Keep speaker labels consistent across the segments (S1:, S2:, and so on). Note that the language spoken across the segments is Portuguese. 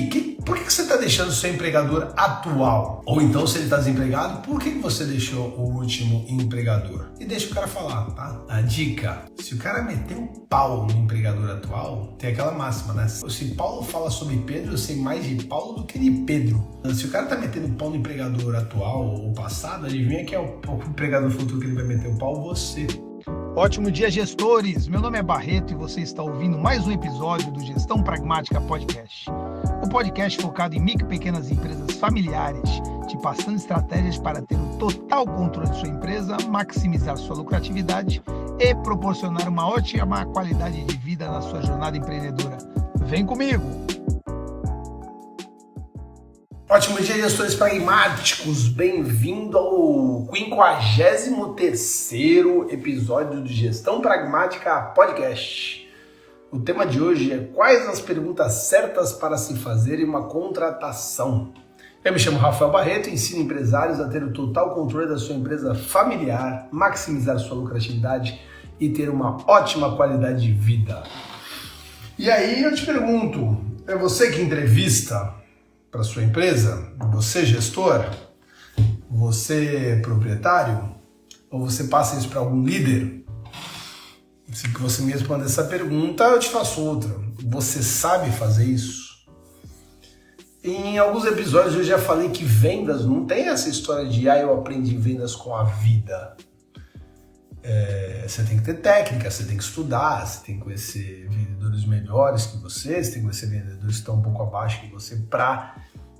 S1: aí, por que você está deixando o seu empregador atual? Ou então, se ele está desempregado, por que você deixou o último empregador? E deixa o cara falar, tá? A dica, se o cara meter um pau no empregador atual, tem aquela máxima, né? Se Paulo fala sobre Pedro, eu sei mais de Paulo do que de Pedro. Se o cara tá metendo pau no empregador atual ou passado, adivinha que é o empregador futuro que ele vai meter o pau? Você.
S2: Ótimo dia, gestores! Meu nome é Barreto e você está ouvindo mais um episódio do Gestão Pragmática Podcast. O podcast focado em micro e pequenas empresas familiares, te passando estratégias para ter o total controle de sua empresa, maximizar sua lucratividade e proporcionar uma ótima qualidade de vida na sua jornada empreendedora. Vem comigo!
S1: Ótimo dia, gestores pragmáticos! Bem-vindo ao 53º episódio do Gestão Pragmática Podcast. O tema de hoje é quais as perguntas certas para se fazer em uma contratação. Eu me chamo Rafael Barreto e ensino empresários a ter o total controle da sua empresa familiar, maximizar sua lucratividade e ter uma ótima qualidade de vida. E aí eu te pergunto, é você que entrevista para sua empresa? Você gestor? Você proprietário? Ou você passa isso para algum líder? Se você me responder essa pergunta, eu te faço outra. Você sabe fazer isso? Em alguns episódios eu já falei que vendas não tem essa história de eu aprendi vendas com a vida. Você tem que ter técnica, você tem que estudar, você tem que conhecer vendedores melhores que você tem que conhecer vendedores que estão um pouco abaixo que você para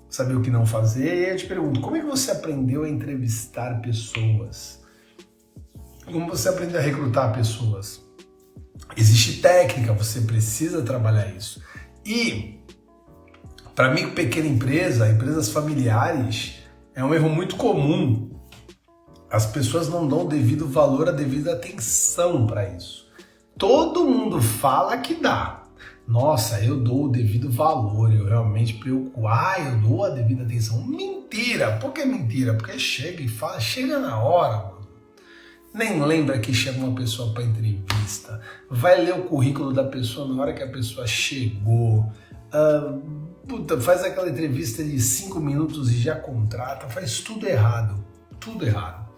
S1: saber o que não fazer. E aí eu te pergunto, como é que você aprendeu a entrevistar pessoas? Como você aprendeu a recrutar pessoas? Existe técnica, você precisa trabalhar isso. E para mim, pequena empresa, empresas familiares, é um erro muito comum. As pessoas não dão o devido valor, a devida atenção para isso. Todo mundo fala que dá. Nossa, eu dou o devido valor, eu realmente preocupo. Eu dou a devida atenção. Mentira! Por que mentira? Porque chega e fala, chega na hora, mano. Nem lembra que chama uma pessoa para entrevista. Vai ler o currículo da pessoa na hora que a pessoa chegou. Faz aquela entrevista de 5 minutos e já contrata. Faz tudo errado. Tudo errado.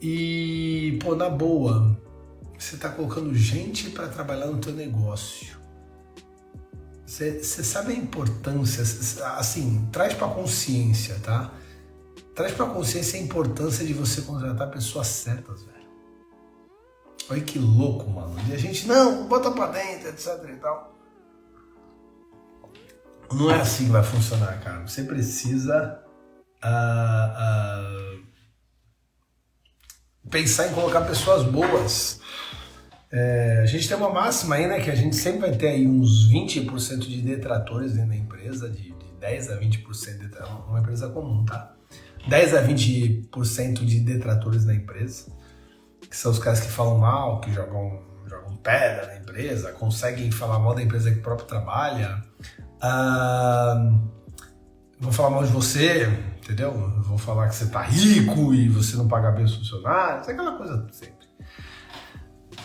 S1: E, na boa, você está colocando gente para trabalhar no teu negócio. Você sabe a importância, assim, traz para a consciência, tá? Traz para a consciência a importância de você contratar pessoas certas, velho. Olha que louco, mano. E a gente, não, bota para dentro, etc e tal. Não é assim que vai funcionar, cara. Você precisa pensar em colocar pessoas boas. A gente tem uma máxima aí, né, que a gente sempre vai ter aí uns 20% de detratores dentro da empresa, de 10 a 20% de uma empresa comum, tá? 10 a 20% de detratores na empresa, que são os caras que falam mal, que jogam pedra na empresa, conseguem falar mal da empresa que próprio trabalha, vão falar mal de você, entendeu? Vão falar que você tá rico e você não paga bem os funcionários, aquela coisa sempre.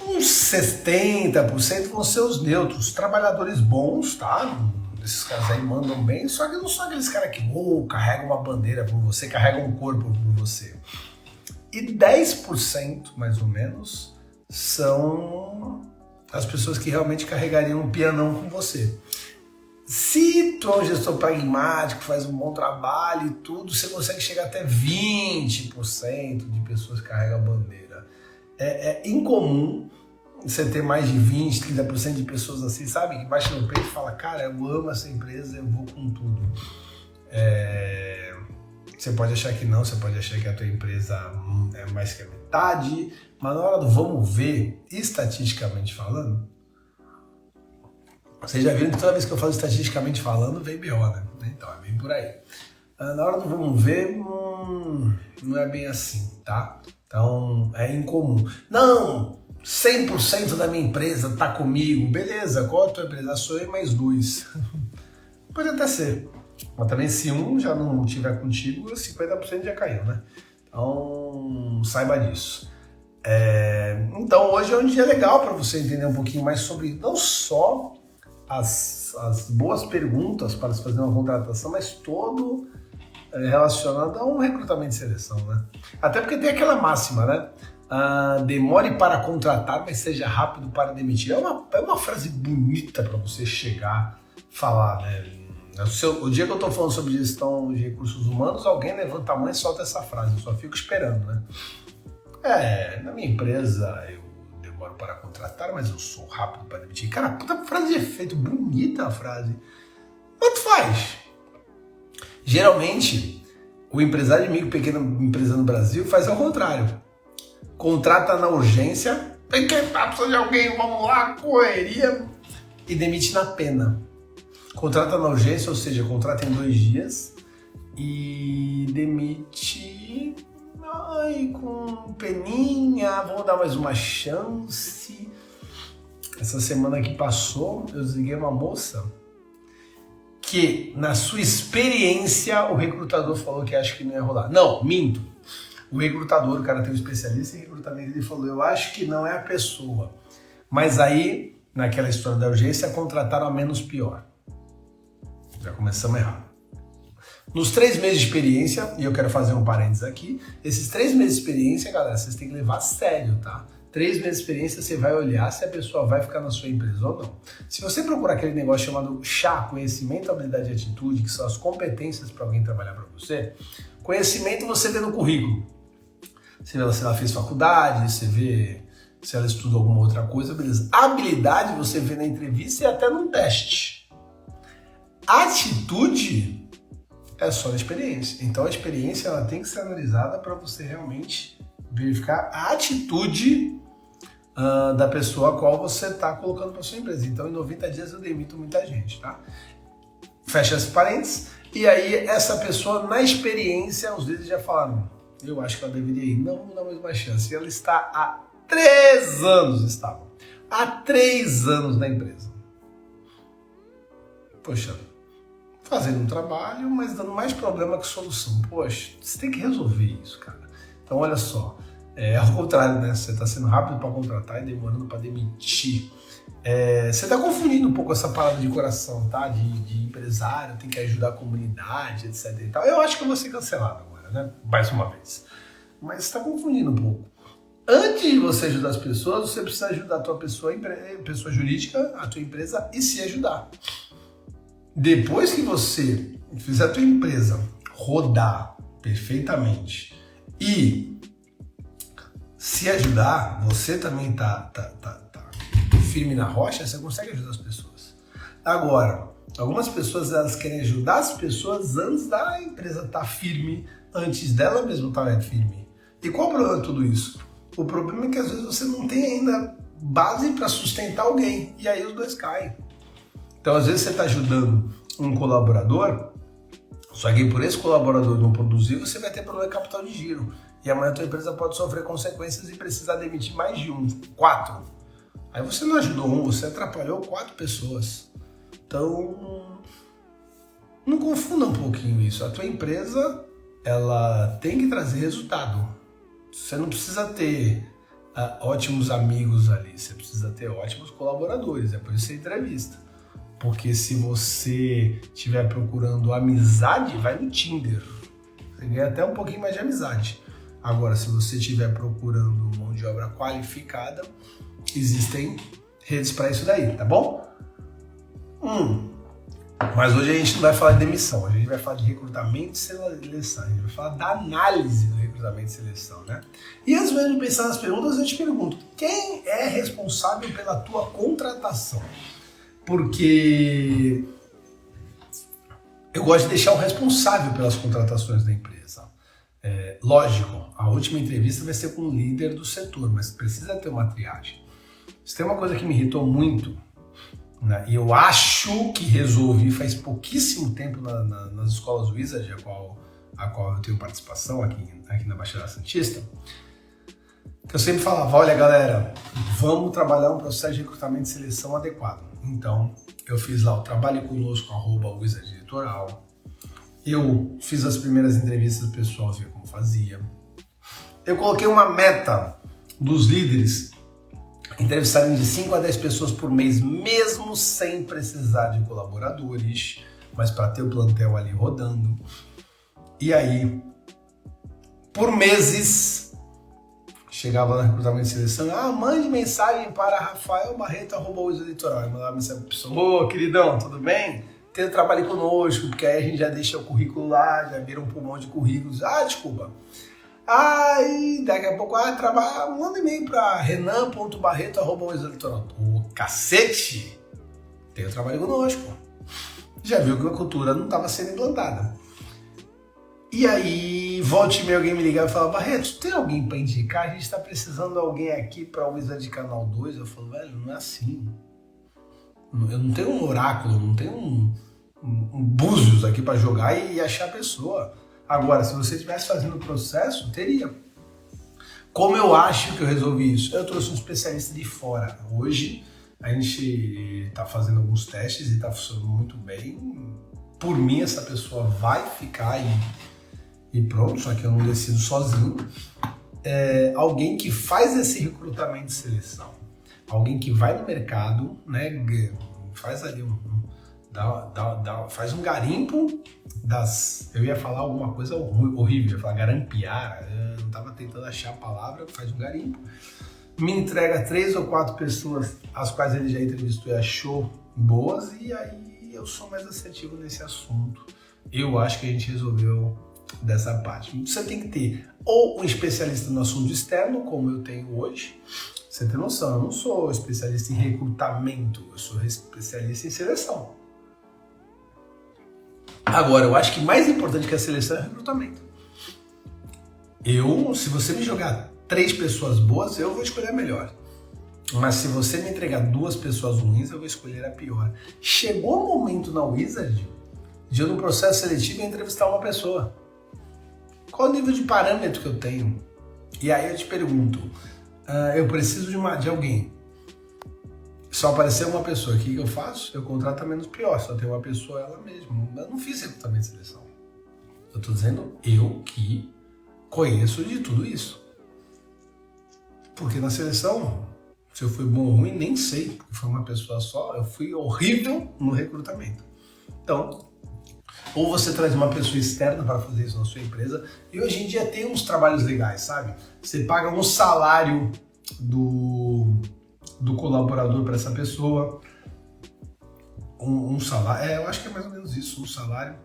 S1: Uns 70% vão ser os neutros, trabalhadores bons, tá? Esses caras aí mandam bem, só que não são aqueles caras que carregam uma bandeira por você, carregam um corpo por você. E 10%, mais ou menos, são as pessoas que realmente carregariam um pianão com você. Se tu é um gestor pragmático, faz um bom trabalho e tudo, você consegue chegar até 20% de pessoas que carregam a bandeira. É incomum você ter mais de 20%, 30% de pessoas assim, sabe? Que baixa no peito e fala, cara, eu amo essa empresa, eu vou com tudo. Você pode achar que não, você pode achar que a tua empresa é mais que a metade, mas na hora do vamos ver, estatisticamente falando, vocês já viram que toda vez que eu falo estatisticamente falando, vem BO, né? Então, é bem por aí. Na hora do vamos ver, não é bem assim, tá? Então, é incomum. Não, 100% da minha empresa tá comigo. Beleza, qual é a tua empresa? Sou eu e mais 2. Pode até ser. Mas também se um já não estiver contigo, 50% já caiu, né? Então, saiba disso. Então, hoje é um dia legal para você entender um pouquinho mais sobre não só as as boas perguntas para se fazer uma contratação, mas todo relacionado a um recrutamento e seleção, né? Até porque tem aquela máxima, né? Demore para contratar, mas seja rápido para demitir. É uma frase bonita para você chegar, falar, né? O dia que eu estou falando sobre gestão de recursos humanos, alguém levanta a mão e solta essa frase. Eu só fico esperando, né? Na minha empresa eu demoro para contratar, mas eu sou rápido para demitir. Cara, puta frase de efeito, bonita a frase. Quanto faz? Geralmente, o empresário de micro e pequena empresa no Brasil faz ao contrário. Contrata na urgência, tem que precisar de alguém, vamos lá, correria, e demite na pena. Contrata na urgência, ou seja, contrata em 2 dias e demite com peninha, vamos dar mais uma chance. Essa semana que passou, eu desliguei uma moça que, na sua experiência, o recrutador falou que acha que não ia rolar. Não, minto. O recrutador, o cara tem um especialista em recrutamento, ele falou, eu acho que não é a pessoa. Mas aí, naquela história da urgência, contrataram a menos pior. Já começamos errado. Nos 3 meses de experiência, e eu quero fazer um parênteses aqui, esses 3 meses de experiência, galera, vocês têm que levar a sério, tá? 3 meses de experiência, você vai olhar se a pessoa vai ficar na sua empresa ou não. Se você procurar aquele negócio chamado CHA, conhecimento, habilidade e atitude, que são as competências para alguém trabalhar para você, conhecimento você vê no currículo. Você vê se ela fez faculdade, você vê se ela estudou alguma outra coisa, beleza. Habilidade você vê na entrevista e até num teste. Atitude é só a experiência. Então a experiência ela tem que ser analisada para você realmente verificar a atitude da pessoa a qual você está colocando para sua empresa. Então em 90 dias eu demito muita gente, tá? Fecha esse parênteses. E aí essa pessoa na experiência, os líderes já falaram, eu acho que ela deveria ir, não vamos dar mais uma chance. E ela está há 3 anos, há 3 anos na empresa. Poxa, fazendo um trabalho, mas dando mais problema que solução. Poxa, você tem que resolver isso, cara. Então, olha só, ao contrário, né? Você está sendo rápido para contratar e demorando para demitir. Você está confundindo um pouco essa palavra de coração, tá? De empresário, tem que ajudar a comunidade, etc e tal. Eu acho que eu vou ser cancelado agora, né? Mais uma vez. Mas você está confundindo um pouco. Antes de você ajudar as pessoas, você precisa ajudar a tua pessoa jurídica, a tua empresa, e se ajudar. Depois que você fizer a tua empresa rodar perfeitamente e se ajudar, você também tá firme na rocha, você consegue ajudar as pessoas. Agora, algumas pessoas elas querem ajudar as pessoas antes da empresa estar firme, antes dela mesma estar firme. E qual o problema de tudo isso? O problema é que às vezes você não tem ainda base para sustentar alguém e aí os dois caem. Então, às vezes você está ajudando um colaborador, só que por esse colaborador não produzir, você vai ter problema de capital de giro. E amanhã a tua empresa pode sofrer consequências e precisar demitir mais de 4. Aí você não ajudou você atrapalhou 4 pessoas. Então, não confunda um pouquinho isso. A tua empresa, ela tem que trazer resultado. Você não precisa ter ótimos amigos ali, você precisa ter ótimos colaboradores. É por isso que você entrevista. Porque se você estiver procurando amizade, vai no Tinder. Você ganha até um pouquinho mais de amizade. Agora, se você estiver procurando mão de obra qualificada, existem redes para isso daí, tá bom? Mas hoje a gente não vai falar de demissão, a gente vai falar de recrutamento e seleção. A gente vai falar da análise do recrutamento e seleção, né? E antes mesmo de pensar nas perguntas, eu te pergunto, quem é responsável pela tua contratação? Porque eu gosto de deixar o responsável pelas contratações da empresa. Lógico, a última entrevista vai ser com o líder do setor, mas precisa ter uma triagem. Se tem uma coisa que me irritou muito, né, e eu acho que resolvi faz pouquíssimo tempo nas escolas Wizard, a qual eu tenho participação aqui na Baixada Santista, que eu sempre falava, olha galera, vamos trabalhar um processo de recrutamento e seleção adequado. Então, eu fiz lá o trabalho conosco, @Wizard Litoral. Eu fiz as primeiras entrevistas do pessoal, ver como fazia. Eu coloquei uma meta dos líderes entrevistarem de 5 a 10 pessoas por mês, mesmo sem precisar de colaboradores, mas para ter o plantel ali rodando. E aí, por meses, chegava no recrutamento de seleção, mande mensagem para rafaelbarreto@wizardlitoral. Eu mandava mensagem para a pessoa, queridão, tudo bem? Tenta trabalhar conosco, porque aí a gente já deixa o currículo lá, já vira um pulmão de currículos. Desculpa. E daqui a pouco, manda e-mail para renan.barreto@wizardlitoral. Cacete! Tem o trabalho conosco. Já viu que a cultura não estava sendo implantada. E aí, volta e meia, alguém me ligava e falava, Barreto, tem alguém para indicar? A gente está precisando de alguém aqui para o Wizard Canal 2. Eu falo, velho, não é assim. Eu não tenho um oráculo, não tenho um búzios aqui para jogar e achar a pessoa. Agora, se você estivesse fazendo o processo, teria. Como eu acho que eu resolvi isso? Eu trouxe um especialista de fora. Hoje, a gente está fazendo alguns testes e está funcionando muito bem. Por mim, essa pessoa vai ficar e pronto, só que eu não decido sozinho. Alguém que faz esse recrutamento de seleção. Alguém que vai no mercado, né, faz ali faz um garimpo eu ia falar alguma coisa horrível, eu ia falar garampear, eu não estava tentando achar a palavra, faz um garimpo, me entrega 3 ou 4 pessoas as quais ele já entrevistou e achou boas, e aí eu sou mais assertivo nesse assunto. Eu acho que a gente resolveu dessa parte. Você tem que ter ou um especialista no assunto externo, como eu tenho hoje. Você tem noção, eu não sou especialista em recrutamento, eu sou especialista em seleção. Agora, eu acho que mais importante que a seleção é o recrutamento. Se você me jogar 3 pessoas boas, eu vou escolher a melhor. Mas se você me entregar 2 pessoas ruins, eu vou escolher a pior. Chegou o momento na Wizard de eu, no processo seletivo, entrevistar uma pessoa. Qual o nível de parâmetro que eu tenho? E aí eu te pergunto, eu preciso de alguém. Só apareceu uma pessoa, o que eu faço? Eu contrato a menos pior, só tem uma pessoa, ela mesma. Eu não fiz recrutamento de seleção. Eu tô dizendo eu que conheço de tudo isso. Porque na seleção, se eu fui bom ou ruim, nem sei, porque foi uma pessoa só, eu fui horrível no recrutamento. Então, ou você traz uma pessoa externa para fazer isso na sua empresa, e hoje em dia tem uns trabalhos legais, sabe? Você paga um salário do colaborador para essa pessoa, um salário, eu acho que é mais ou menos isso, um salário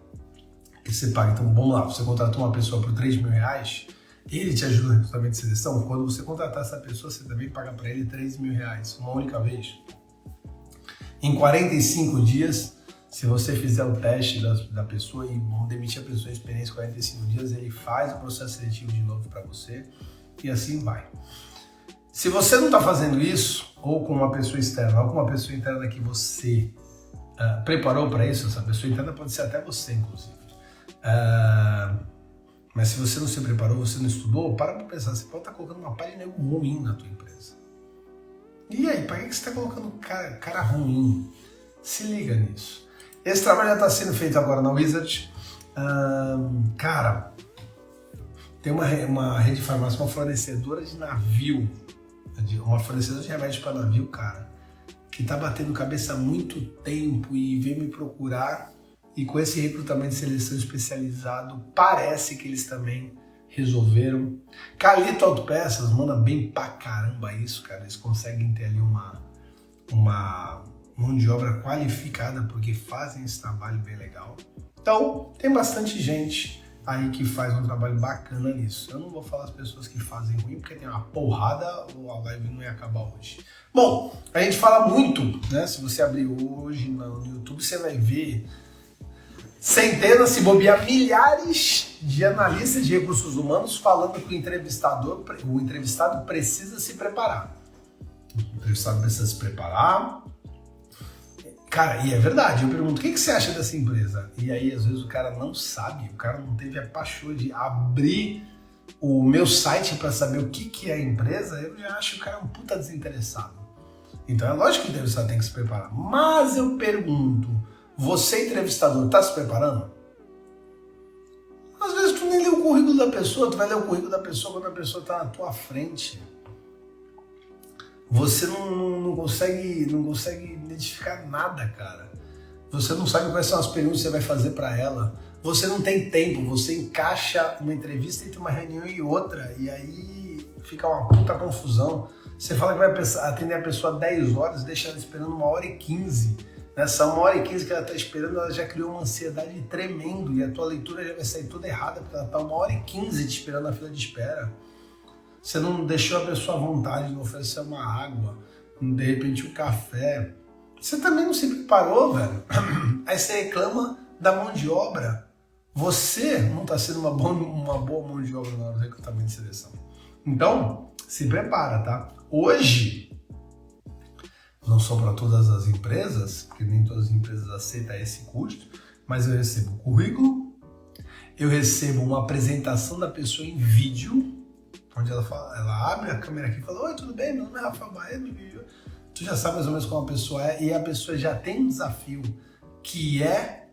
S1: que você paga. Então, vamos lá, você contratou uma pessoa por R$3.000, ele te ajuda no recrutamento de seleção. Quando você contratar essa pessoa, você também paga para ele R$3.000, uma única vez. Em 45 dias, se você fizer o teste da pessoa e demitir a pessoa em experiência em 45 dias, ele faz o processo seletivo de novo para você e assim vai. Se você não está fazendo isso, ou com uma pessoa externa, ou com uma pessoa interna que você preparou para isso, essa pessoa interna pode ser até você, inclusive. Mas se você não se preparou, você não estudou, para pensar, você pode estar colocando uma página ruim na tua empresa. E aí, para que você está colocando cara ruim? Se liga nisso. Esse trabalho já está sendo feito agora na Wizard. Tem uma rede de farmácia, uma fornecedora de navio, uma fornecedora de remédios para navio, cara, que tá batendo cabeça há muito tempo e veio me procurar, e com esse recrutamento de seleção especializado, parece que eles também resolveram. Calito Autopeças manda bem pra caramba isso, cara, eles conseguem ter ali uma mão de obra qualificada, porque fazem esse trabalho bem legal. Então, tem bastante gente aí que faz um trabalho bacana nisso. Eu não vou falar as pessoas que fazem ruim, porque tem uma porrada, ou a live não ia acabar hoje. Bom, a gente fala muito, né? Se você abrir hoje no YouTube, você vai ver centenas, se bobear, milhares de analistas de recursos humanos falando que o entrevistado precisa se preparar. O entrevistado precisa se preparar. Cara, e é verdade, eu pergunto, o que você acha dessa empresa? E aí, às vezes, o cara não sabe, o cara não teve a paixão de abrir o meu site para saber o que é a empresa, eu já acho que o cara é um puta desinteressado. Então é lógico que o entrevistado tem que se preparar. Mas eu pergunto, você, entrevistador, tá se preparando? Às vezes tu nem lê o currículo da pessoa, tu vai ler o currículo da pessoa quando a pessoa tá na tua frente. você não consegue identificar nada, cara. Você não sabe quais são as perguntas que você vai fazer para ela. Você não tem tempo, você encaixa uma entrevista entre uma reunião e outra, e aí fica uma puta confusão. Você fala que vai atender a pessoa 10 horas, deixa ela esperando 1h15. Nessa 1h15 que ela está esperando, ela já criou uma ansiedade tremendo, e a tua leitura já vai sair toda errada, porque ela está 1h15 te esperando na fila de espera. Você não deixou a pessoa à vontade, não ofereceu uma água, de repente um café. Você também não se preparou, velho. Aí você reclama da mão de obra. Você não está sendo uma boa mão de obra na hora do recrutamento de seleção. Então, se prepara, tá? Hoje, não são para todas as empresas, porque nem todas as empresas aceitam esse custo, mas eu recebo um currículo, eu recebo uma apresentação da pessoa em vídeo, onde ela abre a câmera aqui e fala: oi, tudo bem? Meu nome é Rafael Barreto. Tu já sabe mais ou menos como a pessoa é, e a pessoa já tem um desafio, que é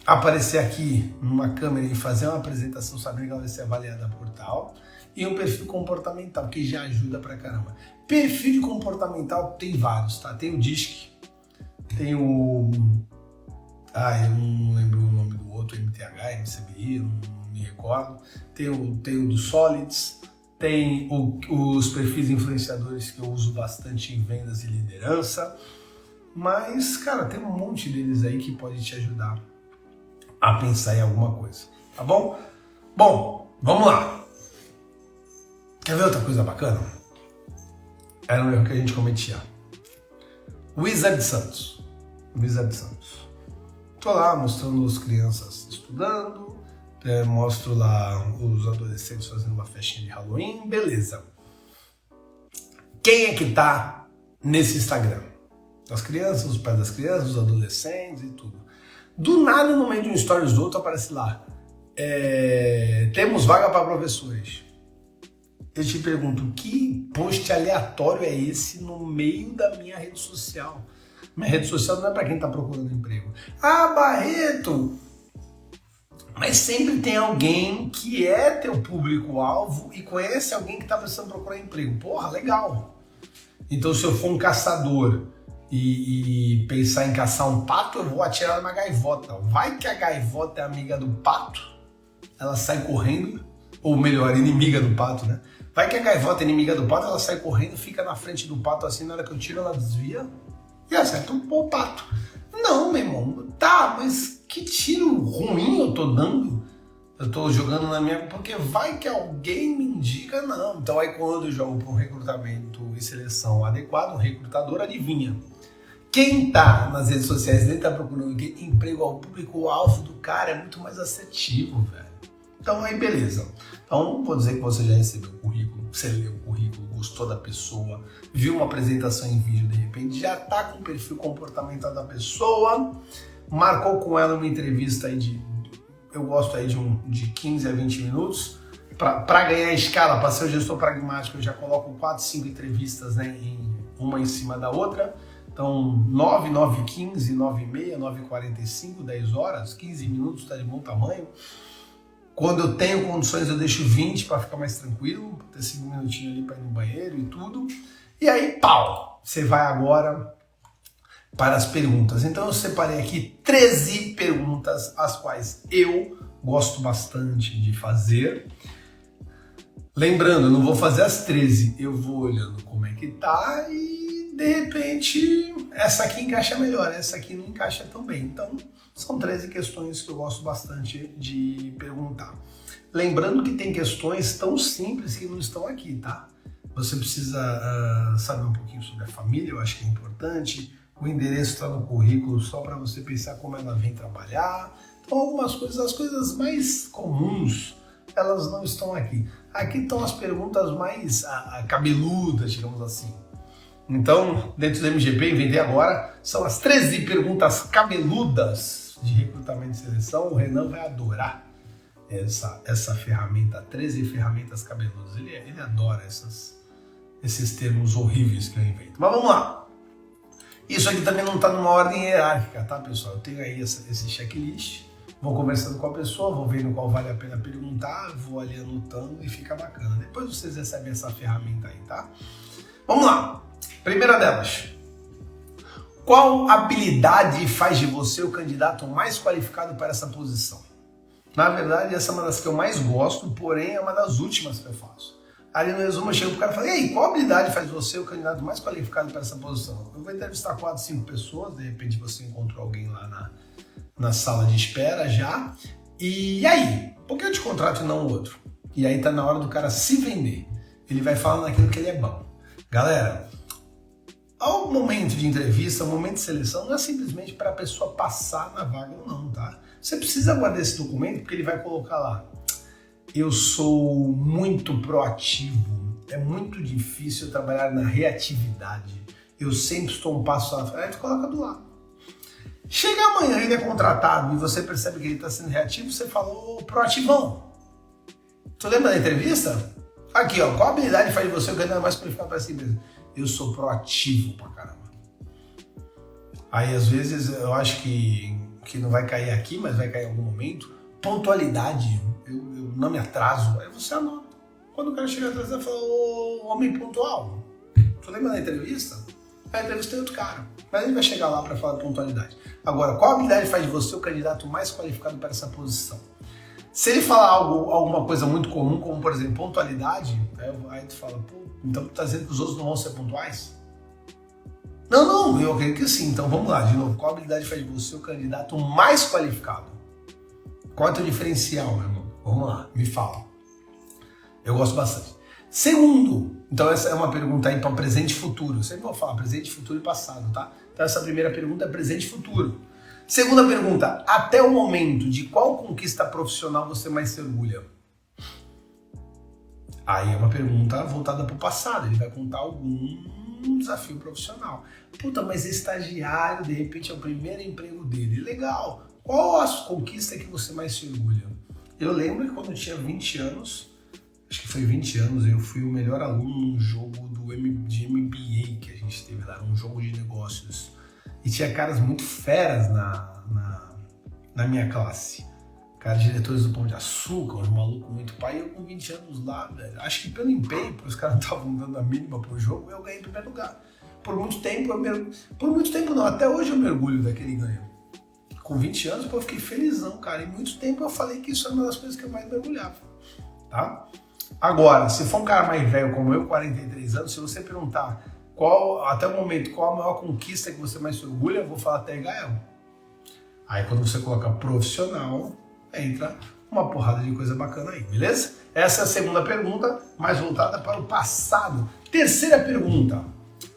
S1: aparecer aqui numa câmera e fazer uma apresentação sabendo que ela vai ser avaliada por tal, e um perfil comportamental, que já ajuda pra caramba. Perfil de comportamental tem vários, tá? Tem o DISC, tem o... eu não lembro o nome do outro, MTH, MCBI, não me recordo. Tem o do Solids, tem os perfis influenciadores que eu uso bastante em vendas e liderança. Mas, cara, tem um monte deles aí que pode te ajudar a pensar em alguma coisa, tá bom? Bom, vamos lá. Quer ver outra coisa bacana? Era um erro que a gente cometia. Wizard Santos. Tô lá mostrando as crianças estudando, mostro lá os adolescentes fazendo uma festinha de Halloween, beleza. Quem é que tá nesse Instagram? As crianças, os pais das crianças, os adolescentes e tudo. Do nada, no meio de um stories do outro, aparece lá: temos vaga para professores. Eu te pergunto, que post aleatório é esse no meio da minha rede social? Minha rede social não é para quem está procurando emprego. Ah, Barreto! Mas sempre tem alguém que é teu público-alvo e conhece alguém que está precisando procurar emprego. Porra, legal! Então, se eu for um caçador e pensar em caçar um pato, eu vou atirar numa gaivota. Vai que a gaivota é amiga do pato, ela sai correndo, ou melhor, inimiga do pato, né? Vai que a gaivota é inimiga do pato, ela sai correndo, fica na frente do pato assim, na hora que eu tiro ela desvia e acerta o pato. Não, meu irmão, tá, mas que tiro ruim eu tô dando? Eu tô jogando na minha... Porque vai que alguém me indica, não. Então aí quando eu jogo para um recrutamento e seleção adequado, um recrutador adivinha. Quem tá nas redes sociais, nem tá procurando emprego, ao público-alvo do cara é muito mais assertivo, velho. Então aí beleza. Então vou dizer que você já recebeu o currículo, você leu o currículo, gostou da pessoa, viu uma apresentação em vídeo de repente, já tá com o perfil comportamental da pessoa, marcou com ela uma entrevista aí eu gosto aí de 15 a 20 minutos, para ganhar escala, para ser o gestor pragmático, eu já coloco 4, 5 entrevistas, né, uma em cima da outra. Então 9, 9h15, 9h30, 9h45, 10 horas, 15 minutos, tá de bom tamanho. Quando eu tenho condições, eu deixo 20 para ficar mais tranquilo, ter 5 minutinhos ali para ir no banheiro e tudo. E aí, pau! Você vai agora para as perguntas. Então eu separei aqui 13 perguntas, as quais eu gosto bastante de fazer. Lembrando, eu não vou fazer as 13, eu vou olhando como é que tá e de repente essa aqui encaixa melhor, essa aqui não encaixa tão bem. Então são 13 questões que eu gosto bastante de perguntar. Lembrando que tem questões tão simples que não estão aqui, tá? Você precisa saber um pouquinho sobre a família, eu acho que é importante. O endereço está no currículo só para você pensar como ela vem trabalhar. Então algumas coisas, as coisas mais comuns, elas não estão aqui. Aqui estão as perguntas mais cabeludas, digamos assim. Então, dentro do MGP, inventei agora, são as 13 perguntas cabeludas de recrutamento e seleção. O Renan vai adorar essa ferramenta, 13 ferramentas cabeludas. Ele adora esses termos horríveis que eu invento. Mas vamos lá. Isso aqui também não está numa ordem hierárquica, tá, pessoal? Eu tenho aí esse checklist, vou conversando com a pessoa, vou vendo qual vale a pena perguntar, vou ali anotando e fica bacana. Depois vocês recebem essa ferramenta aí, tá? Vamos lá! Primeira delas. Qual habilidade faz de você o candidato mais qualificado para essa posição? Na verdade, essa é uma das que eu mais gosto, porém é uma das últimas que eu faço. Ali no resumo eu chego pro cara e falo, e aí, qual habilidade faz de você o candidato mais qualificado para essa posição? Eu vou entrevistar 4, 5 pessoas, de repente você encontrou alguém lá na sala de espera já. E aí, por que eu te contrato e não o outro? E aí tá na hora do cara se vender. Ele vai falando naquilo que ele é bom. Galera, ao momento de entrevista, ao momento de seleção, não é simplesmente para a pessoa passar na vaga ou não, tá? Você precisa guardar esse documento porque ele vai colocar lá. Eu sou muito proativo, é muito difícil trabalhar na reatividade. Eu sempre estou um passo à frente, tu coloca do lado. Chega amanhã, ele é contratado e você percebe que ele está sendo reativo, você falou proativão. Tu lembra da entrevista? Aqui, ó, qual habilidade faz de você o candidato mais qualificado para essa empresa? Eu sou proativo pra caramba. Aí, às vezes, eu acho que não vai cair aqui, mas vai cair em algum momento. Pontualidade, eu não me atraso. Aí você anota. Quando o cara chega atrás, ele fala, ô, homem pontual. Tu lembra da entrevista? A entrevista tem outro cara. Mas ele vai chegar lá para falar de pontualidade. Agora, qual habilidade faz de você o candidato mais qualificado para essa posição? Se ele falar alguma coisa muito comum, como, por exemplo, pontualidade, aí tu fala, pô, então tu tá dizendo que os outros não vão ser pontuais? Não, eu acredito que sim. Então vamos lá, de novo. Qual habilidade faz de você o candidato mais qualificado? Qual é o teu diferencial, meu irmão? Vamos lá, me fala. Eu gosto bastante. Segundo, então essa é uma pergunta aí para presente e futuro. Eu sempre vou falar presente, futuro e passado, tá? Então essa primeira pergunta é presente e futuro. Segunda pergunta, até o momento, de qual conquista profissional você mais se orgulha? Aí é uma pergunta voltada para o passado, ele vai contar algum desafio profissional. Puta, mas estagiário, de repente é o primeiro emprego dele. Legal. Qual a conquista que você mais se orgulha? Eu lembro que quando eu tinha 20 anos, acho que foi 20 anos, eu fui o melhor aluno num jogo de MBA que a gente teve lá, um jogo de negócios. E tinha caras muito feras na minha classe. Caras diretores do Pão de Açúcar, uns malucos muito pai. Eu com 20 anos lá, velho. Acho que pelo empenho, porque os caras estavam dando a mínima pro jogo, eu ganhei em primeiro lugar. Por muito tempo, não, até hoje eu mergulho daquele ganho. Com 20 anos, pô, eu fiquei felizão, cara. E muito tempo eu falei que isso era uma das coisas que eu mais mergulhava, tá? Agora, se for um cara mais velho como eu, 43 anos, se você perguntar até o momento, qual a maior conquista que você mais se orgulha, eu vou falar até Gael. Aí quando você coloca profissional, entra uma porrada de coisa bacana aí, beleza? Essa é a segunda pergunta, mais voltada para o passado. Terceira pergunta.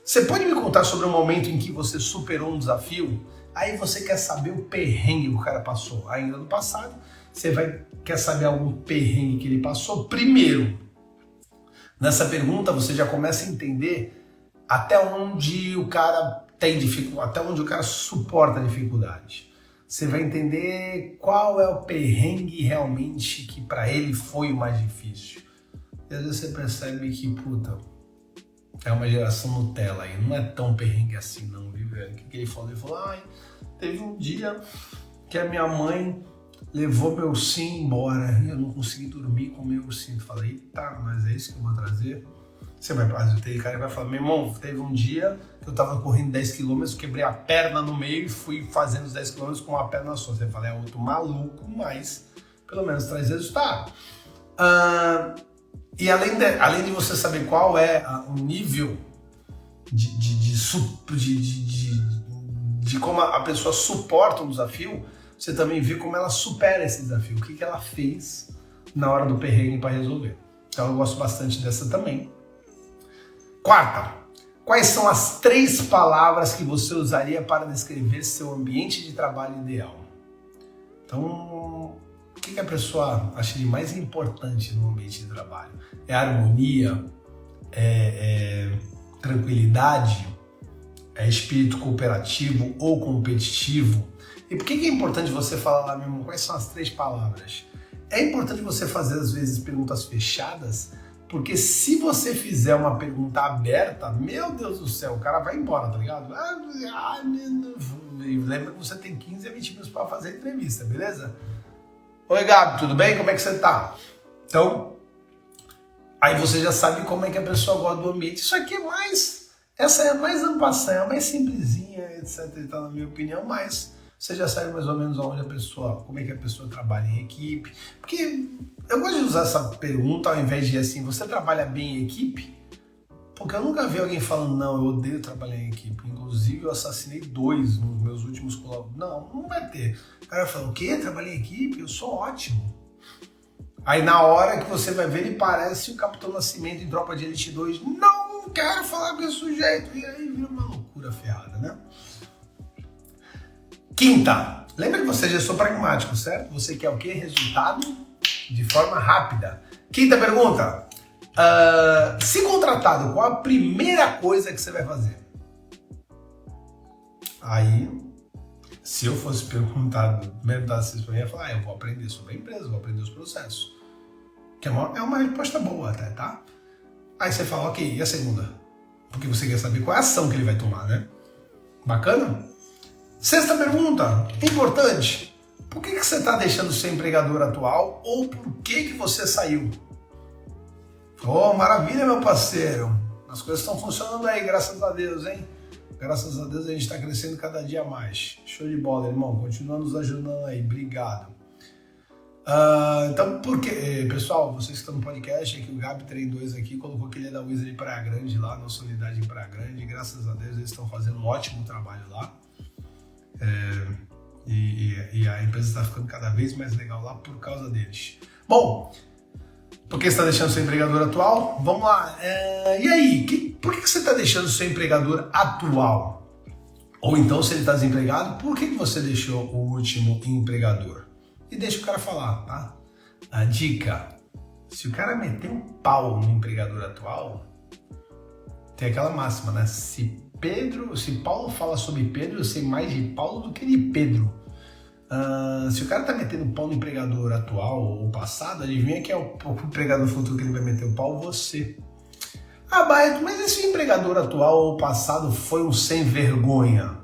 S1: Você pode me contar sobre um momento em que você superou um desafio? Aí você quer saber o perrengue que o cara passou ainda no passado. Quer saber algum perrengue que ele passou? Primeiro, nessa pergunta você já começa a entender até onde o cara tem dificuldade, até onde o cara suporta a dificuldade. Você vai entender qual é o perrengue realmente que para ele foi o mais difícil. E às vezes você percebe que, puta, é uma geração Nutella aí, não é tão perrengue assim não, viu, velho? O que ele falou? Ele falou, teve um dia que a minha mãe levou meu ursinho embora e eu não consegui dormir com meu ursinho. Eu falei, tá, mas é isso que eu vou trazer? Você vai fazer o cara vai falar, meu irmão, teve um dia que eu tava correndo 10 km, quebrei a perna no meio e fui fazendo os 10 km com uma perna só. Você fala, é outro maluco, mas pelo menos traz resultado. E além de você saber qual é o nível de como a pessoa suporta um desafio, você também vê como ela supera esse desafio, o que ela fez na hora do perrengue para resolver. Então eu gosto bastante dessa também. Quarta, quais são as 3 palavras que você usaria para descrever seu ambiente de trabalho ideal? Então, o que a pessoa acha de mais importante no ambiente de trabalho? É harmonia? É tranquilidade? É espírito cooperativo ou competitivo? E por que é importante você falar lá mesmo? Quais são as 3 palavras? É importante você fazer, às vezes, perguntas fechadas, porque se você fizer uma pergunta aberta, meu Deus do céu, o cara vai embora, tá ligado? Lembra que você tem 15 a 20 minutos para fazer a entrevista, beleza? Oi, Gabi, tudo bem? Como é que você tá? Então, aí você já sabe como é que a pessoa gosta do ambiente. Isso aqui é Essa é a mais ampassã, é a mais simplesinha, etc. e tal, na minha opinião, mas você já sabe mais ou menos aonde a pessoa, como é que a pessoa trabalha em equipe. Porque eu gosto de usar essa pergunta ao invés de assim, você trabalha bem em equipe? Porque eu nunca vi alguém falando, não, eu odeio trabalhar em equipe. Inclusive, eu assassinei 2 nos meus últimos colaboradores. Não vai ter. O cara fala, o quê? Trabalhei em equipe? Eu sou ótimo. Aí na hora que você vai ver, ele parece o Capitão Nascimento em Tropa de Elite 2. Não quero falar com esse sujeito. E aí vira uma loucura ferrada, né? Quinta, lembra que você é gestor pragmático, certo? Você quer o quê? Resultado de forma rápida. Quinta pergunta. Se contratado, qual a primeira coisa que você vai fazer? Aí, se eu fosse perguntado isso pra mim, eu ia falar, eu vou aprender sobre a empresa, vou aprender os processos. Que é uma resposta boa até, tá? Aí você fala, ok, e a segunda? Porque você quer saber qual é a ação que ele vai tomar, né? Bacana? Sexta pergunta, importante. Por que você está deixando o seu empregador atual ou por que você saiu? Oh, maravilha, meu parceiro. As coisas estão funcionando aí, graças a Deus, hein? Graças a Deus a gente está crescendo cada dia mais. Show de bola, irmão. Continua nos ajudando aí. Obrigado. Então, pessoal, vocês que estão no podcast, aqui o Gabi Trein 2 aqui, colocou que ele é da Wizard em Praia Grande lá, nossa unidade em Praia Grande. Graças a Deus eles estão fazendo um ótimo trabalho lá. E a empresa está ficando cada vez mais legal lá por causa deles. Bom, por que você está deixando seu empregador atual? Vamos lá. E aí, por que você está deixando seu empregador atual? Ou então, se ele está desempregado, por que você deixou o último empregador? E deixa o cara falar, tá? A dica, se o cara meter um pau no empregador atual, tem aquela máxima, né? Se Paulo fala sobre Pedro, eu sei mais de Paulo do que de Pedro. Se o cara tá metendo pau no empregador atual ou passado, adivinha que é o empregador futuro que ele vai meter o pau? Você. Ah, Barreto, mas esse empregador atual ou passado foi um sem vergonha?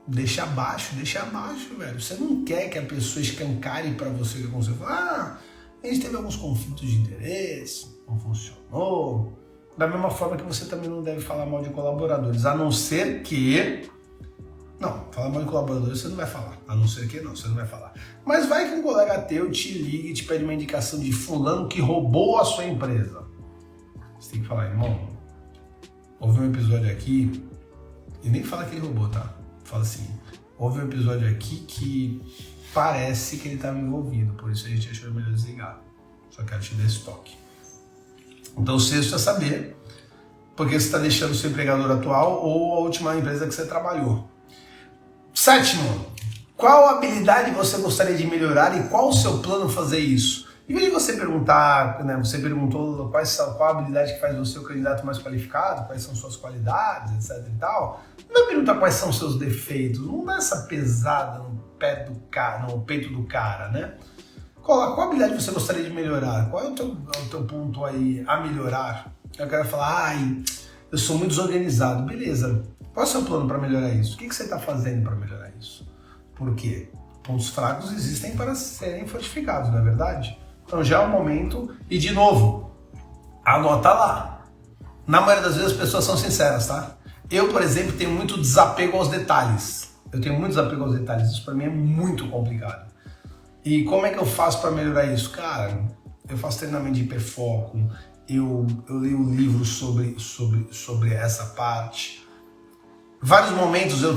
S1: Deixa abaixo, velho. Você não quer que a pessoa escancare pra você o que aconteceu. A gente teve alguns conflitos de interesse, não funcionou. Da mesma forma que você também não deve falar mal de colaboradores, a não ser que... Não, falar mal de colaboradores você não vai falar, a não ser que não, você não vai falar. Mas vai que um colega teu te liga e te pede uma indicação de fulano que roubou a sua empresa. Você tem que falar, irmão, houve um episódio aqui, e nem fala que ele roubou, tá? Fala assim, houve um episódio aqui que parece que ele estava envolvido, por isso a gente achou melhor desligar. Só quero te dar esse toque. Então, o sexto é saber porque você está deixando o seu empregador atual ou a última empresa que você trabalhou. Sétimo, qual habilidade você gostaria de melhorar e qual o seu plano fazer isso? Em vez de você perguntar, né, você perguntou qual a habilidade que faz você o candidato mais qualificado, quais são suas qualidades, etc e tal, não vai perguntar quais são seus defeitos, não dá essa pesada no peito do cara, né? Qual habilidade você gostaria de melhorar? Qual é o teu ponto aí a melhorar? Eu quero falar, eu sou muito desorganizado. Beleza, qual é o seu plano para melhorar isso? O que você está fazendo para melhorar isso? Por quê? Pontos fracos existem para serem fortificados, não é verdade? Então já é o momento, e de novo, anota lá. Na maioria das vezes as pessoas são sinceras, tá? Eu, por exemplo, tenho muito desapego aos detalhes. Isso para mim é muito complicado. E como é que eu faço para melhorar isso? Cara, eu faço treinamento de hiperfoco, eu leio livros sobre essa parte. Vários momentos eu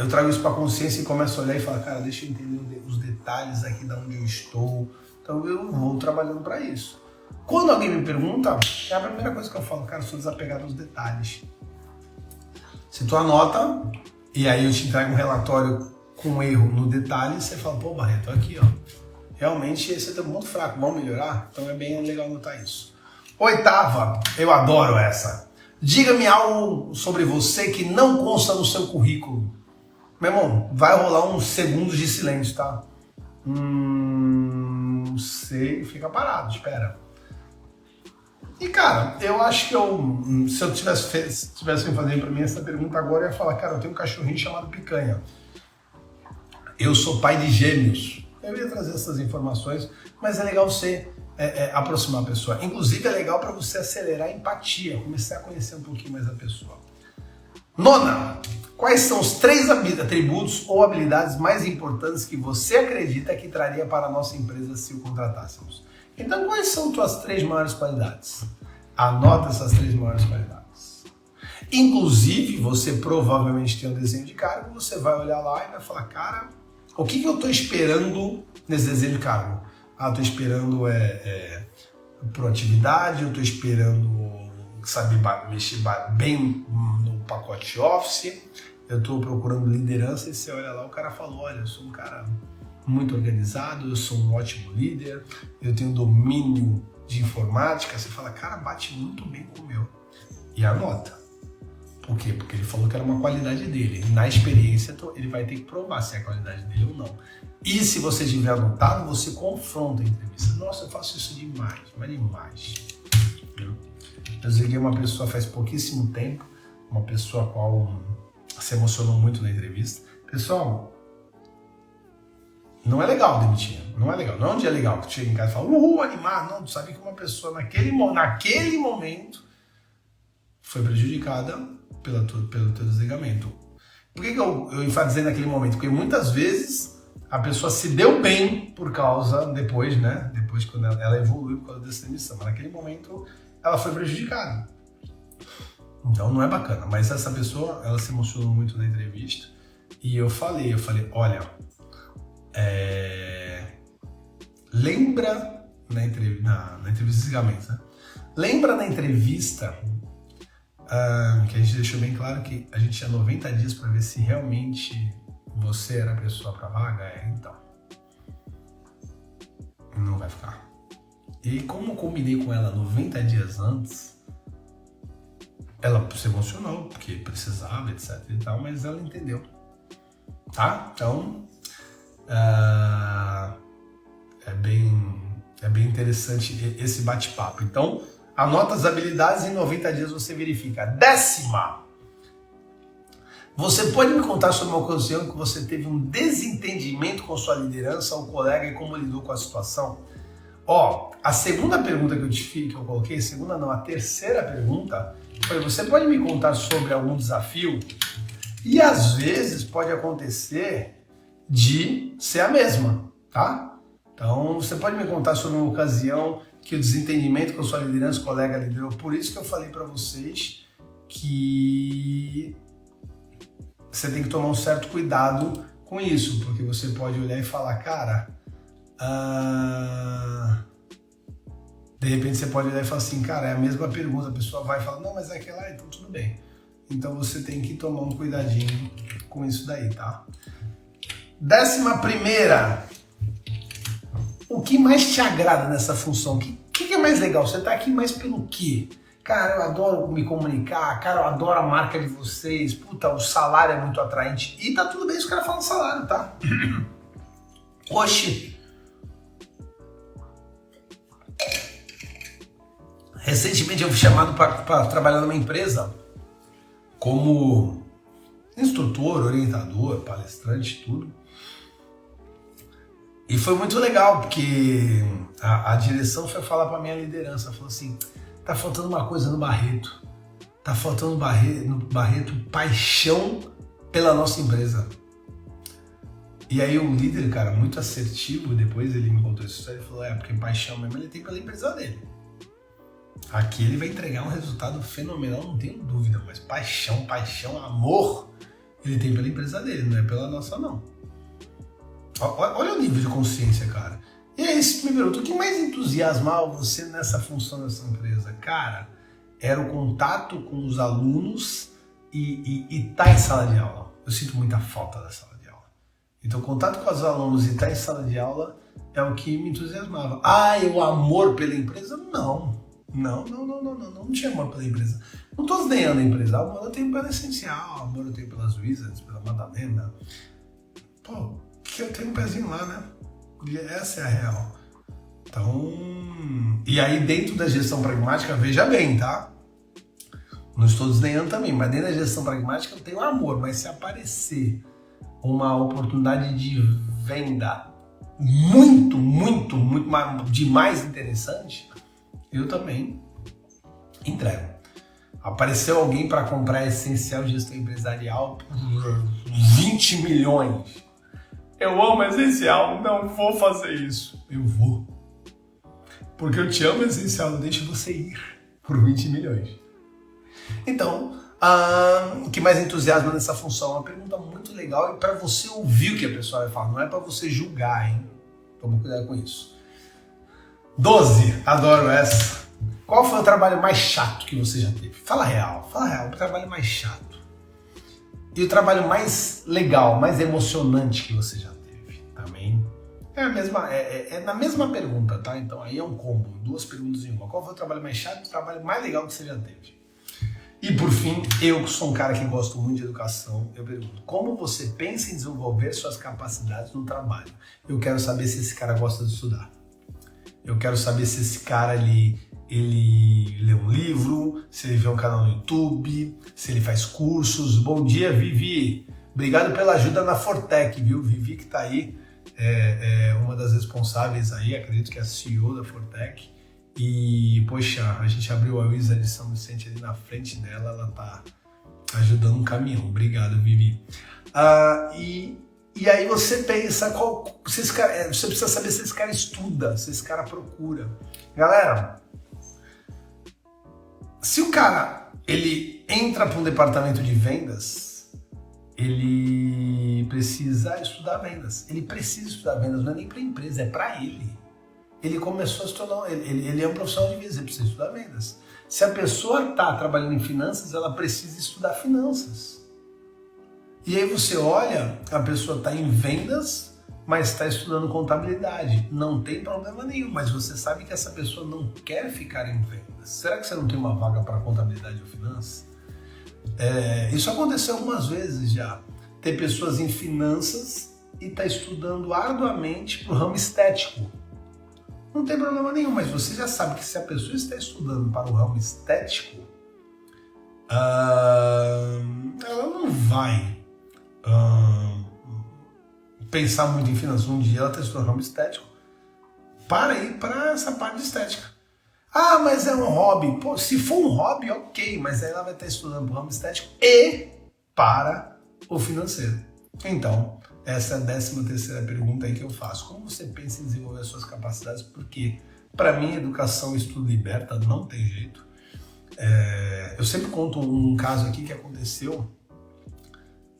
S1: trago isso para a consciência e começo a olhar e falar, cara, deixa eu entender os detalhes aqui de onde eu estou. Então eu vou trabalhando para isso. Quando alguém me pergunta, é a primeira coisa que eu falo, cara, eu sou desapegado aos detalhes. Se tu anota, e aí eu te entrego um relatório com erro no detalhe, você fala, pô, Barreto, aqui, ó. Realmente esse é teu ponto fraco, vamos melhorar? Então é bem legal notar isso. Oitava, eu adoro essa. Diga-me algo sobre você que não consta no seu currículo. Meu irmão, vai rolar uns segundos de silêncio, tá? Não sei, fica parado, espera. E cara, eu acho que se eu tivesse me fazendo pra mim essa pergunta agora, eu ia falar, cara, eu tenho um cachorrinho chamado Picanha. Eu sou pai de gêmeos. Eu ia trazer essas informações, mas é legal você aproximar a pessoa. Inclusive é legal para você acelerar a empatia, começar a conhecer um pouquinho mais a pessoa. 9, quais são os 3 atributos ou habilidades mais importantes que você acredita que traria para a nossa empresa se o contratássemos? Então, quais são tuas 3 maiores qualidades? Anota essas 3 maiores qualidades. Inclusive, você provavelmente tem um desenho de cargo, você vai olhar lá e vai falar, cara, o que eu estou esperando nesse desenho de cargo? Eu estou esperando proatividade, eu estou esperando saber mexer bem no pacote Office, eu estou procurando liderança, e você olha lá, o cara falou, olha, eu sou um cara muito organizado, eu sou um ótimo líder, eu tenho domínio de informática, você fala, cara, bate muito bem com o meu. E anota. Por quê? Porque ele falou que era uma qualidade dele. Na experiência, ele vai ter que provar se é a qualidade dele ou não. E se você tiver anotado, você confronta a entrevista. Nossa, eu faço isso demais, mas demais. Eu desliguei uma pessoa faz pouquíssimo tempo, uma pessoa a qual se emocionou muito na entrevista. Pessoal, não é legal demitir, não é legal. Não é um dia legal que tu chega em casa e fala, animar. Não, tu sabe que uma pessoa naquele momento foi prejudicada pelo teu desligamento. Por que eu enfatizei naquele momento? Porque muitas vezes a pessoa se deu bem por causa, depois quando ela evoluiu por causa dessa demissão. Mas naquele momento ela foi prejudicada. Então não é bacana. Mas essa pessoa, ela se emocionou muito na entrevista. E eu falei, olha, lembra na entrevista de desligamento, né? Lembra na entrevista que a gente deixou bem claro que a gente tinha 90 dias para ver se realmente você era a pessoa para vaga? Então, não vai ficar. E como eu combinei com ela 90 dias antes, ela se emocionou, porque precisava, etc e tal, mas ela entendeu. Tá? Então, é bem interessante esse bate-papo. Então, anota as habilidades e em 90 dias você verifica. 10ª. Você pode me contar sobre uma ocasião que você teve um desentendimento com sua liderança ou colega e como lidou com a situação? A segunda pergunta que eu coloquei, a terceira pergunta foi, você pode me contar sobre algum desafio? E às vezes pode acontecer de ser a mesma, tá? Então, você pode me contar sobre uma ocasião que o desentendimento com sua liderança, colega liderou. Por isso que eu falei para vocês que você tem que tomar um certo cuidado com isso, porque você pode olhar e falar, cara, de repente você pode olhar e falar assim, cara, é a mesma pergunta, a pessoa vai e fala, não, mas é aquela, então tudo bem. Então você tem que tomar um cuidadinho com isso daí, tá? 11ª. O que mais te agrada nessa função? O que é mais legal? Você tá aqui mais pelo quê? Cara, eu adoro me comunicar, cara, eu adoro a marca de vocês, puta, o salário é muito atraente. E tá tudo bem se o cara fala salário, tá? Oxi! Recentemente eu fui chamado para trabalhar numa empresa como instrutor, orientador, palestrante, tudo. E foi muito legal, porque a direção foi falar para minha liderança, falou assim, tá faltando uma coisa no Barreto, tá faltando no Barreto paixão pela nossa empresa. E aí o líder, cara, muito assertivo, depois ele me contou essa história, ele falou, porque paixão mesmo ele tem pela empresa dele. Aqui ele vai entregar um resultado fenomenal, não tenho dúvida, mas paixão, amor, ele tem pela empresa dele, não é pela nossa não. Olha o nível de consciência, cara. E aí você me pergunta, o que mais entusiasmava você nessa função dessa empresa? Cara, era o contato com os alunos e tá em sala de aula. Eu sinto muita falta da sala de aula. Então, contato com os alunos e tá em sala de aula é o que me entusiasmava. E o amor pela empresa? Não tinha amor pela empresa. Não tô desdenhando a empresa. O amor eu tenho pela Essencial, o amor eu tenho pelas Wizards, pela Madalena. Que eu tenho um pezinho lá, né? E essa é a real. Então, e aí dentro da gestão pragmática, veja bem, tá? Não estou desdenhando também, mas dentro da gestão pragmática eu tenho amor, mas se aparecer uma oportunidade de venda muito demais interessante, eu também entrego. Apareceu alguém para comprar Essencial Gestão Empresarial por 20 milhões. Eu amo Essencial, não vou fazer isso. Eu vou. Porque eu te amo Essencial, não deixe você ir por 20 milhões. Então, o que mais entusiasma nessa função? É uma pergunta muito legal e para você ouvir o que a pessoa vai falar, não é para você julgar, hein? Toma cuidado com isso. 12, adoro essa. Qual foi o trabalho mais chato que você já teve? Fala real, o trabalho mais chato. E o trabalho mais legal, mais emocionante que você já teve? Também é na mesma pergunta, tá? Então aí é um combo, 2 perguntas em uma. Qual foi o trabalho mais chato e o trabalho mais legal que você já teve? E por fim, eu sou um cara que gosto muito de educação, eu pergunto, como você pensa em desenvolver suas capacidades no trabalho? Eu quero saber se esse cara gosta de estudar. Eu quero saber se esse cara ele lê um livro, se ele vê um canal no YouTube, se ele faz cursos. Bom dia, Vivi. Obrigado pela ajuda na Fortec, viu? Vivi que tá aí, é uma das responsáveis aí, acredito que é a CEO da Fortec. E, poxa, a gente abriu a Wisa de São Vicente ali na frente dela, ela tá ajudando um caminhão. Obrigado, Vivi. E aí você pensa, você precisa saber se esse cara estuda, se esse cara procura. Galera, se o cara ele entra para um departamento de vendas, ele precisa estudar vendas. Ele precisa estudar vendas, não é nem para a empresa, é para ele. Ele começou a se tornar, ele é um profissional de vendas, ele precisa estudar vendas. Se a pessoa está trabalhando em finanças, ela precisa estudar finanças. E aí você olha, a pessoa está em vendas, mas está estudando contabilidade. Não tem problema nenhum, mas você sabe que essa pessoa não quer ficar em vendas. Será que você não tem uma vaga para contabilidade ou finanças? Isso aconteceu algumas vezes já. Tem pessoas em finanças e está estudando arduamente para o ramo estético. Não tem problema nenhum, mas você já sabe que se a pessoa está estudando para o ramo estético, ela não vai pensar muito em finanças. Um dia ela está estudando ramo estético para ir para essa parte de estética. Ah, mas é um hobby. Pô, se for um hobby, ok, mas aí ela vai estar estudando para o ramo estético e para o financeiro. Então, essa é a 13ª pergunta aí que eu faço. Como você pensa em desenvolver as suas capacidades? Porque, para mim, educação e estudo liberta, não tem jeito. Eu sempre conto um caso aqui que aconteceu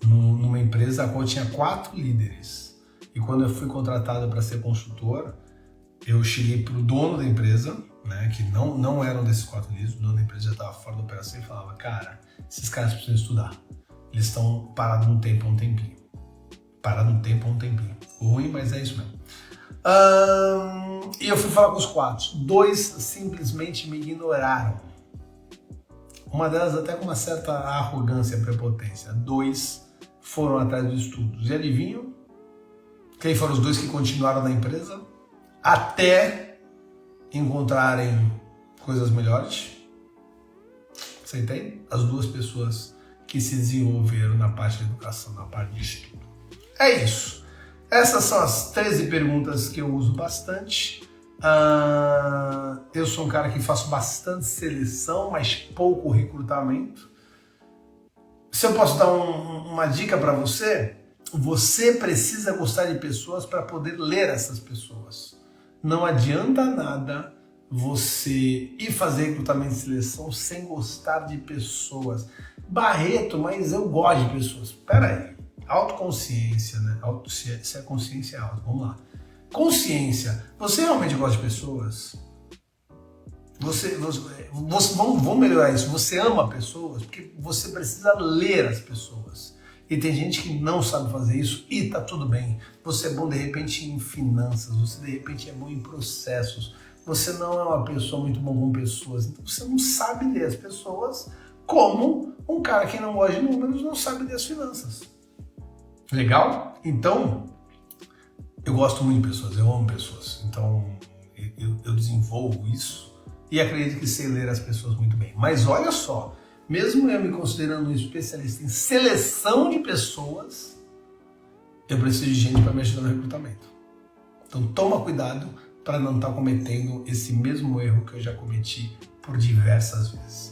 S1: numa empresa a qual tinha 4 líderes. E quando eu fui contratado para ser consultor, eu cheguei para o dono da empresa, né, que não eram desses 4 líderes, o dono da empresa já estava fora da operação e falava, cara, esses caras precisam estudar. Eles estão parados no tempo há um tempinho. Ruim, mas é isso mesmo. E eu fui falar com os 4. 2 simplesmente me ignoraram. Uma delas até com uma certa arrogância e prepotência. 2 foram atrás dos estudos. E adivinham? Quem foram os 2 que continuaram na empresa? Até encontrarem coisas melhores. Você entende? As 2 pessoas que se desenvolveram na parte de educação, na parte de estudo. É isso. Essas são as 13 perguntas que eu uso bastante. Eu sou um cara que faço bastante seleção, mas pouco recrutamento. Se eu posso dar uma dica para você, você precisa gostar de pessoas para poder ler essas pessoas. Não adianta nada você ir fazer recrutamento e seleção sem gostar de pessoas. Barreto, mas eu gosto de pessoas. Espera aí. Autoconsciência, né? Se a consciência é alta, vamos lá. Consciência. Você realmente gosta de pessoas? Vamos melhorar isso. Você ama pessoas? Porque você precisa ler as pessoas. E tem gente que não sabe fazer isso e tá tudo bem. Você é bom de repente em finanças, você de repente é bom em processos. Você não é uma pessoa muito bom com pessoas. Então você não sabe ler as pessoas como um cara que não gosta de números não sabe ler as finanças. Legal? Então, eu gosto muito de pessoas, eu amo pessoas. Então, eu desenvolvo isso e acredito que sei ler as pessoas muito bem. Mas olha só, mesmo eu me considerando um especialista em seleção de pessoas, eu preciso de gente para me ajudar no recrutamento. Então toma cuidado para não estar cometendo esse mesmo erro que eu já cometi por diversas vezes.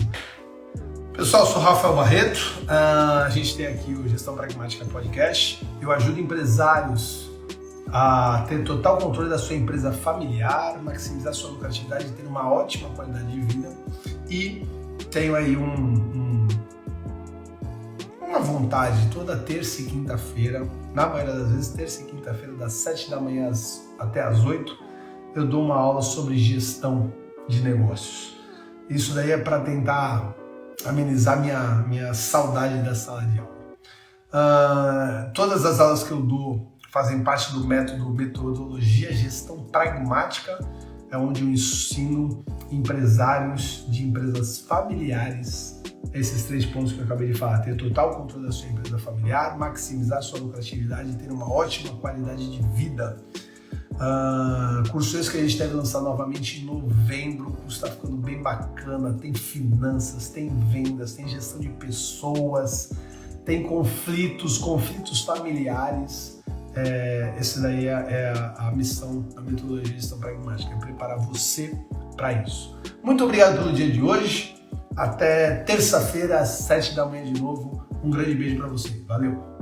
S1: Pessoal, eu sou Rafael Barreto, a gente tem aqui o Gestão Pragmática Podcast. Eu ajudo empresários a ter total controle da sua empresa familiar, maximizar sua lucratividade e ter uma ótima qualidade de vida. E tenho aí uma vontade toda terça e quinta-feira, na maioria das vezes terça e quinta-feira, das 7 da manhã até as 8, eu dou uma aula sobre gestão de negócios. Isso daí é para tentar amenizar minha saudade da sala de aula. Todas as aulas que eu dou fazem parte do metodologia gestão pragmática, é onde eu ensino empresários de empresas familiares esses 3 pontos que eu acabei de falar: ter total controle da sua empresa familiar, maximizar sua lucratividade e ter uma ótima qualidade de vida. Curso esse que a gente deve lançar novamente em novembro. O curso está ficando bem bacana, tem finanças, tem vendas, tem gestão de pessoas, tem conflitos familiares. Essa daí é a missão da metodologia de gestão pragmática, é preparar você para isso. Muito obrigado pelo dia de hoje. Até terça-feira às 7 da manhã de novo. Um grande beijo para você. Valeu!